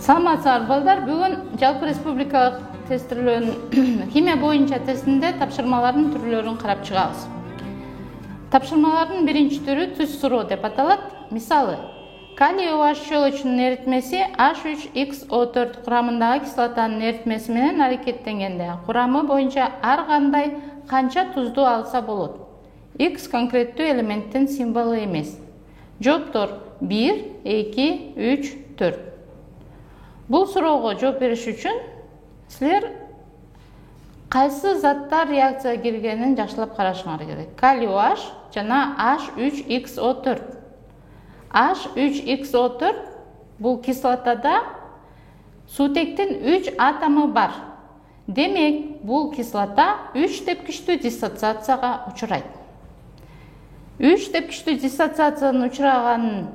Саламатсыздар балдар, бүгін жалпы республикалық тестілерін химия боюнча тестінде тапшырмалардың түрлерін қарап шығабыз. Тапшырмалардың бірінші түрі түз суроо деп аталат. Мисалы, калий OH щелочунун эритмеси H3XO4 құрамындағы кислотанын эритмеси менен аракеттенгенде құрамы боюнча ар кандай канча тузду алса болот. X конкреттүү элементтин символу эмес. Жооптор 1, 2, 3, 4. Бұл суроого жооп бериш үчүн силер кайсы заттар реакцияга киргенин жакшылап карашыңар керек. Калий OH жана H3XO4. H3XO4 бул кислотада суутектин 3 атомы бар. Демек, бул кислота 3 тепкичтүү диссоциацияга учурайт. 3 тепкичтүү диссоциациянын учураганын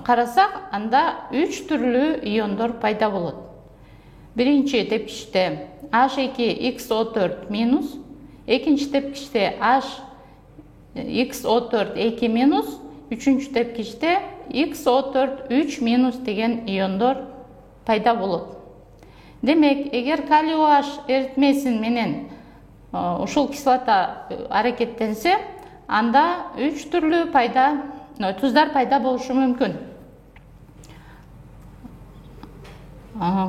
карасак, анда 3 түрлүү иондор пайда болот. Биринчи тепкичте H2XO4 минус, экинчи тепкичте HXO4 2 минус, үчүнчү тепкичте XO4 3 минус деген иондор пайда болот. Демек, эгер калий OH эритмесин менен ушул кислота аракеттенсе, анда 3 түрлүү туздар пайда болушу мүмкүн.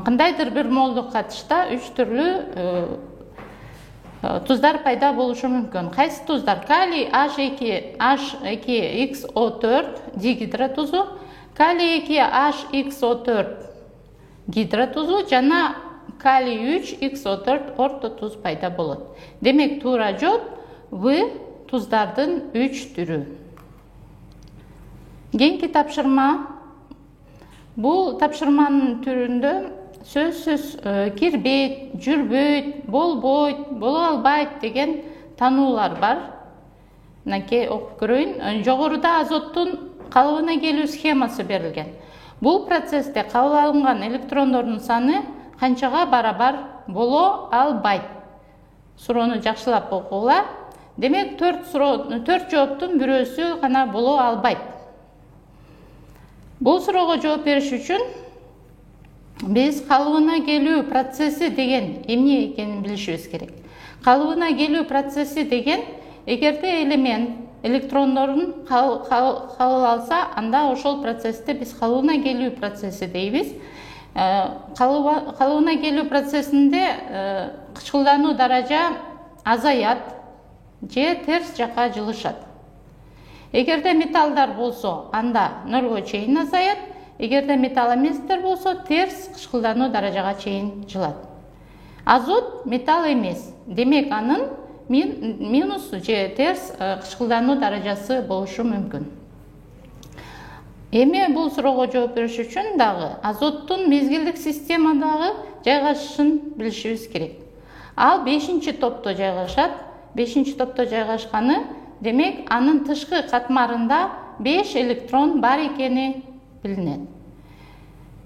Кандайдыр бир молдук катышта 3 түрлүү туздар пайда болушу мүмкүн. Кайсы туздар? Калий H2XO4 дигидротузу, калий 2HXO4 гидротузу жана калий 3XO4 ортотуз пайда болот. Демек, туура жооп В туздардын 3 түрү. Кийинки тапшырма. Бул тапшырманын түрүндө сөзсүз кирбейт, жүрбөйт, болбойт, боло албайт деген тануулар бар. Мынакей окуп көрөйүн. Жогоруда азоттун калыбына келүү схемасы берилген. Бул процессте кабыл алынган электрондордун саны канчага барабар боло албайт? Суроону жакшылап окугула. Демек, 4 жооптун бирөөсү гана боло албайт. Бул суроого жооп бериш үчүн биз калыбына келүү процесси деген эмне экенин билишибиз керек. Калыбына келүү процесси деген эгерде элемент электрондорун кабыл алса, анда ошол процессти биз калыбына келүү процесси дейбиз. Калыбына келүү процессинде кычкылдануу даража азаят же терс жакка жылышат. Эгерде металлдар болсо, анда нөлгө чейин азаят. Эгерде металл эместер болсо, терс кычкылдануу даражага чейин жылат. Азот металл эмес. Демек, анын минус же терс кычкылдануу даражасы болушу мүмкүн. Эми бул суроого жооп бериш үчүн дагы азоттун мезгилдик системадагы жайгашышын билишибиз керек. Ал 5-чи топто жайгашат. 5-чи топто жайгашканы, демек, анын тышкы катмарында 5 электрон бар экени билинет.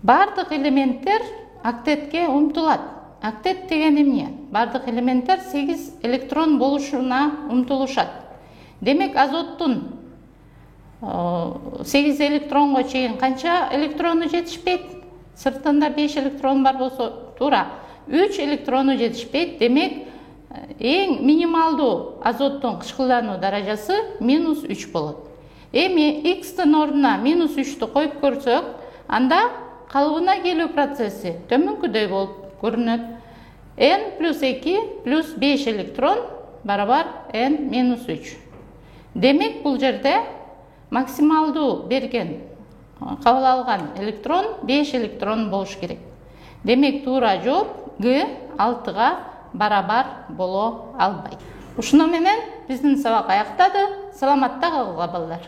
Бардык элементтер октетке умтулат. Октет деген эмне? Бардык элементтер 8 электрон болушуна умтулушат. Демек, азоттун 8 электронго чейин канча электрону жетишпейт? Сыртында 5 электрон бар болсо, туура 3 электрону жетишпейт. Демек, эң минималдуу азоттун кычкылдануу даражасы -3 болот. Эми X-тин ордуна -3-тү коюп көрсөк, анда калыбына келүү процесси төмөнкүдөй болуп көрүнөт. N + 2 + 5 электрон барабар N - 3. Демек, бул жерде максималдуу берген, кабыл алган электрон 5 электрон болуш керек. Демек, туура жооп Г 6-га барабар боло албайт. Ушуну менен биздин сабак аяктады. Саламатта калгыла балдар.